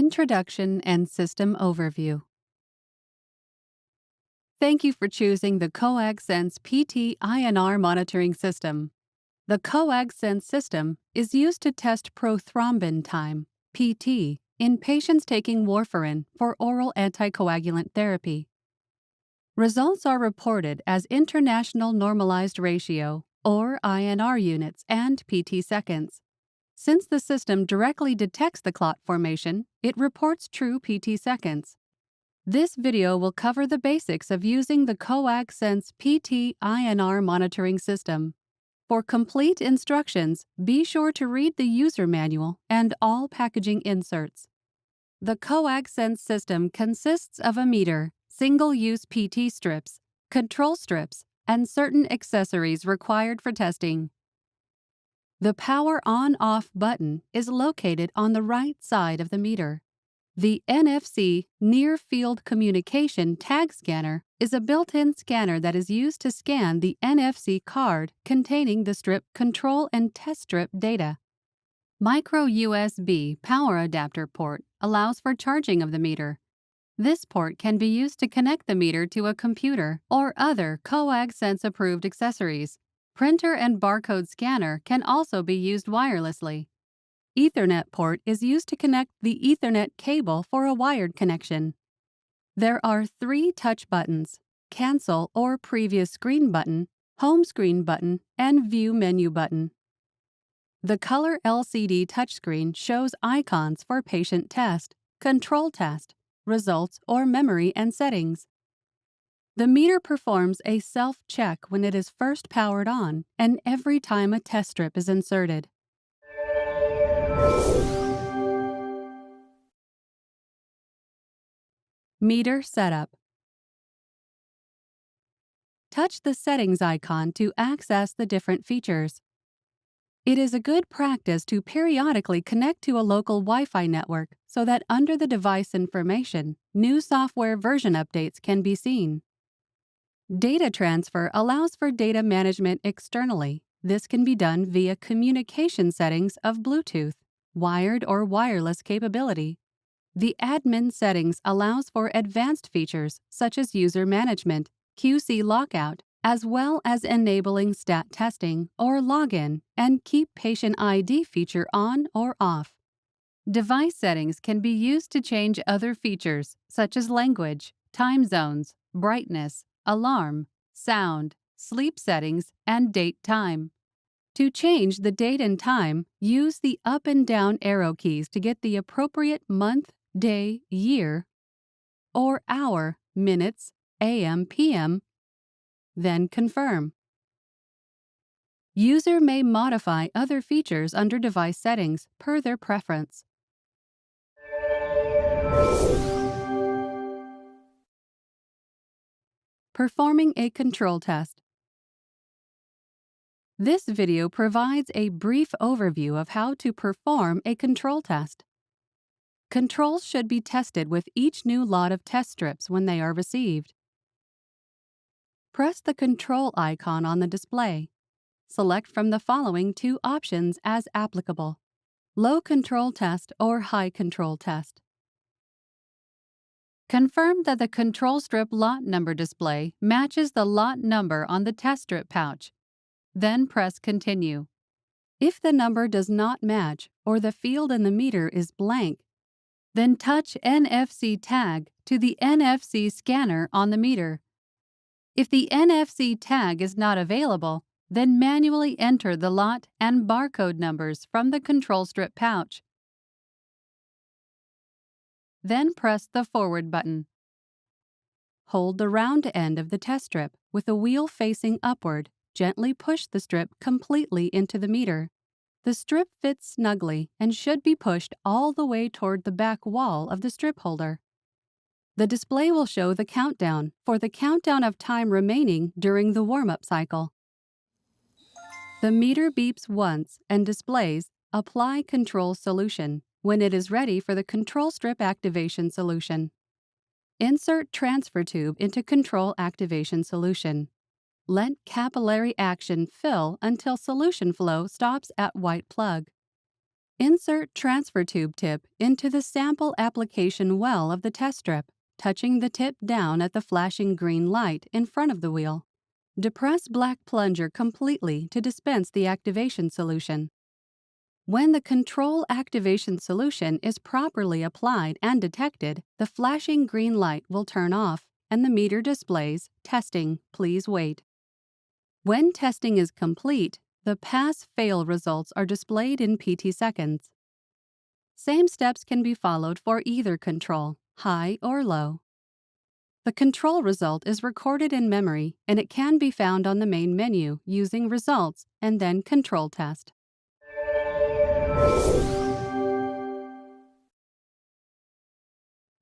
Introduction and System Overview. Thank you for choosing the Coag Sense PT INR monitoring system. The Coag Sense system is used to test prothrombin time, PT, in patients taking warfarin for oral anticoagulant therapy. Results are reported as International Normalized Ratio, or INR units, and PT seconds. Since the system directly detects the clot formation, it reports true PT seconds. This video will cover the basics of using the Coag Sense PT INR monitoring system. For complete instructions, be sure to read the user manual and all packaging inserts. The Coag Sense system consists of a meter, single-use PT strips, control strips, and certain accessories required for testing. The power on-off button is located on the right side of the meter. The NFC Near Field Communication Tag Scanner is a built-in scanner that is used to scan the NFC card containing the strip control and test strip data. Micro USB power adapter port allows for charging of the meter. This port can be used to connect the meter to a computer or other Coag Sense approved accessories. Printer and barcode scanner can also be used wirelessly. Ethernet port is used to connect the Ethernet cable for a wired connection. There are 3 touch buttons: Cancel or Previous Screen button, Home Screen button, and View Menu button. The color LCD touchscreen shows icons for patient test, control test, results, or memory and settings. The meter performs a self-check when it is first powered on and every time a test strip is inserted. Meter setup. Touch the settings icon to access the different features. It is a good practice to periodically connect to a local Wi-Fi network so that under the device information, new software version updates can be seen. Data transfer allows for data management externally. This can be done via communication settings of Bluetooth, wired or wireless capability. The admin settings allows for advanced features such as user management, QC lockout, as well as enabling stat testing or login and keep patient ID feature on or off. Device settings can be used to change other features such as language, time zones, brightness, alarm, sound, sleep settings, and date time. To change the date and time, use the up and down arrow keys to get the appropriate month, day, year, or hour, minutes, AM, PM, then confirm. User may modify other features under device settings per their preference. Performing a control test. This video provides a brief overview of how to perform a control test. Controls should be tested with each new lot of test strips when they are received. Press the control icon on the display. Select from the following 2 options as applicable: low control test or high control test. Confirm that the control strip lot number display matches the lot number on the test strip pouch. Then press Continue. If the number does not match or the field in the meter is blank, then touch NFC tag to the NFC scanner on the meter. If the NFC tag is not available, then manually enter the lot and barcode numbers from the control strip pouch. Then press the Forward button. Hold the round end of the test strip with the wheel facing upward. Gently push the strip completely into the meter. The strip fits snugly and should be pushed all the way toward the back wall of the strip holder. The display will show the countdown for the countdown of time remaining during the warm-up cycle. The meter beeps once and displays Apply Control Solution when it is ready for the control strip activation solution. Insert transfer tube into control activation solution. Let capillary action fill until solution flow stops at white plug. Insert transfer tube tip into the sample application well of the test strip, touching the tip down at the flashing green light in front of the wheel. Depress black plunger completely to dispense the activation solution. When the control activation solution is properly applied and detected, the flashing green light will turn off and the meter displays "Testing, please wait." When testing is complete, the pass-fail results are displayed in PT seconds. Same steps can be followed for either control, high or low. The control result is recorded in memory and it can be found on the main menu using Results and then Control Test.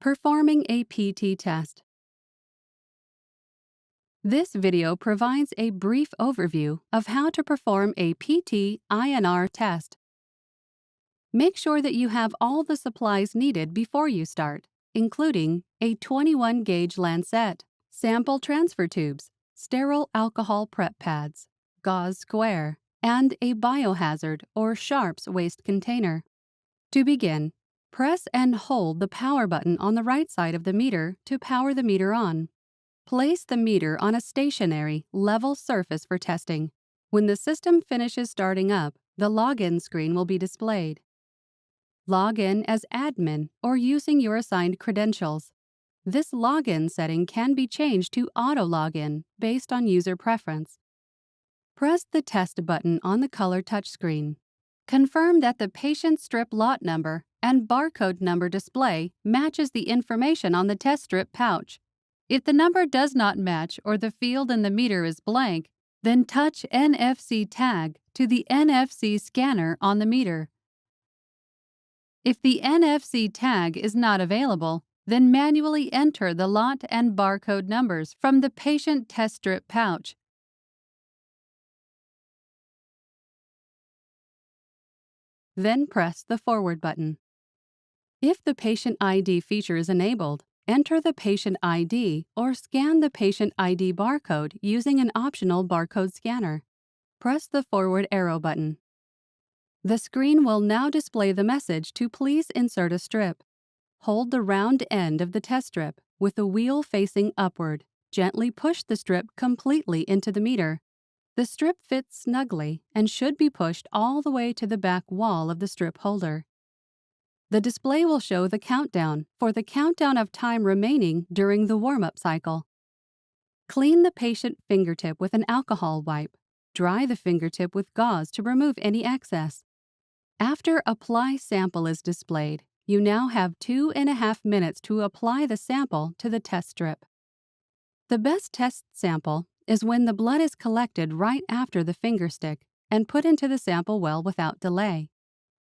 Performing a PT test. This video provides a brief overview of how to perform a PT INR test. Make sure that you have all the supplies needed before you start, including a 21-gauge lancet, sample transfer tubes, sterile alcohol prep pads, gauze square, and a biohazard or sharps waste container. To begin, press and hold the power button on the right side of the meter to power the meter on. Place the meter on a stationary, level surface for testing. When the system finishes starting up, the login screen will be displayed. Log in as admin or using your assigned credentials. This login setting can be changed to auto login based on user preference. Press the test button on the color touchscreen. Confirm that the patient strip lot number and barcode number display matches the information on the test strip pouch. If the number does not match or the field in the meter is blank, then touch NFC tag to the NFC scanner on the meter. If the NFC tag is not available, then manually enter the lot and barcode numbers from the patient test strip pouch. Then press the forward button. If the patient ID feature is enabled, enter the patient ID or scan the patient ID barcode using an optional barcode scanner. Press the forward arrow button. The screen will now display the message to please insert a strip. Hold the round end of the test strip with the wheel facing upward. Gently push the strip completely into the meter. The strip fits snugly and should be pushed all the way to the back wall of the strip holder. The display will show the countdown for the countdown of time remaining during the warm-up cycle. Clean the patient fingertip with an alcohol wipe. Dry the fingertip with gauze to remove any excess. After apply sample is displayed, you now have 2.5 minutes to apply the sample to the test strip. The best test sample is when the blood is collected right after the finger stick and put into the sample well without delay.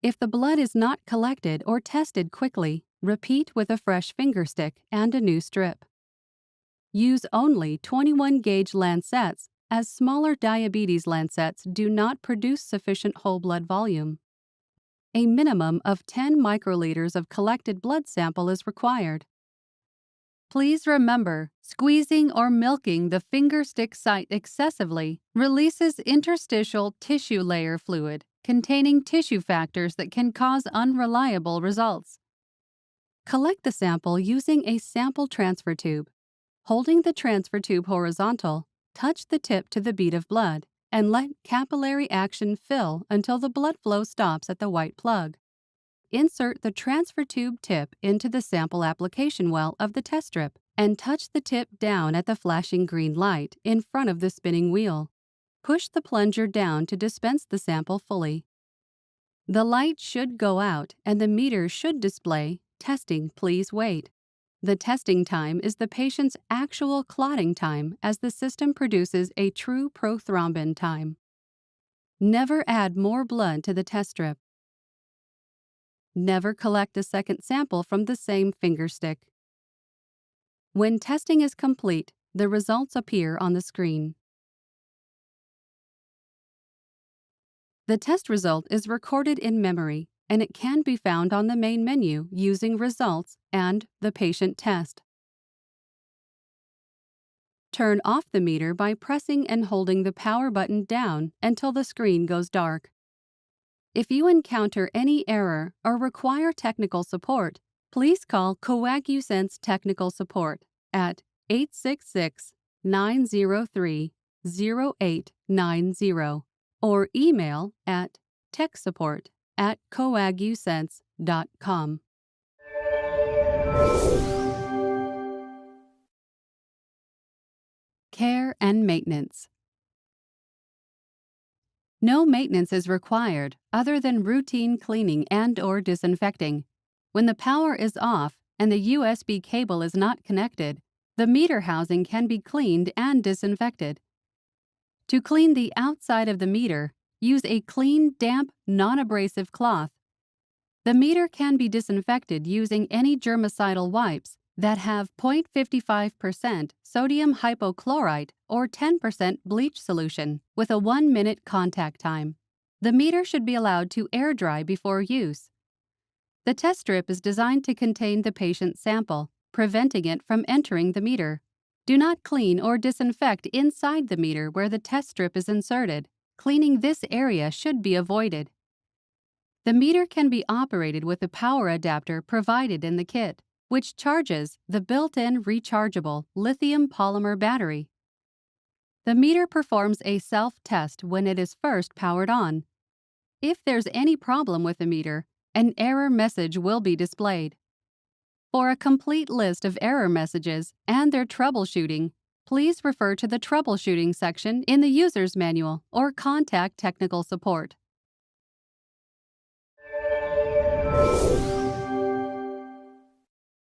If the blood is not collected or tested quickly, repeat with a fresh finger stick and a new strip. Use only 21-gauge lancets, as smaller diabetes lancets do not produce sufficient whole blood volume. A minimum of 10 microliters of collected blood sample is required. Please remember, squeezing or milking the finger stick site excessively releases interstitial tissue layer fluid containing tissue factors that can cause unreliable results. Collect the sample using a sample transfer tube. Holding the transfer tube horizontal, touch the tip to the bead of blood and let capillary action fill until the blood flow stops at the white plug. Insert the transfer tube tip into the sample application well of the test strip and touch the tip down at the flashing green light in front of the spinning wheel. Push the plunger down to dispense the sample fully. The light should go out and the meter should display "Testing, please wait." The testing time is the patient's actual clotting time as the system produces a true prothrombin time. Never add more blood to the test strip. Never collect a second sample from the same finger stick. When testing is complete, the results appear on the screen. The test result is recorded in memory, and it can be found on the main menu using Results and the Patient Test. Turn off the meter by pressing and holding the power button down until the screen goes dark. If you encounter any error or require technical support, please call Coag Technical Support at 866-903-0890 or email at techsupport@coagusense.com. Care and maintenance. No maintenance is required other than routine cleaning and/or disinfecting. When the power is off and the USB cable is not connected, the meter housing can be cleaned and disinfected. To clean the outside of the meter, use a clean, damp, non-abrasive cloth. The meter can be disinfected using any germicidal wipes that have 0.55% sodium hypochlorite or 10% bleach solution with a 1-minute contact time. The meter should be allowed to air dry before use. The test strip is designed to contain the patient's sample, preventing it from entering the meter. Do not clean or disinfect inside the meter where the test strip is inserted. Cleaning this area should be avoided. The meter can be operated with a power adapter provided in the kit, which charges the built-in rechargeable lithium polymer battery. The meter performs a self-test when it is first powered on. If there's any problem with the meter, an error message will be displayed. For a complete list of error messages and their troubleshooting, please refer to the troubleshooting section in the user's manual or contact technical support.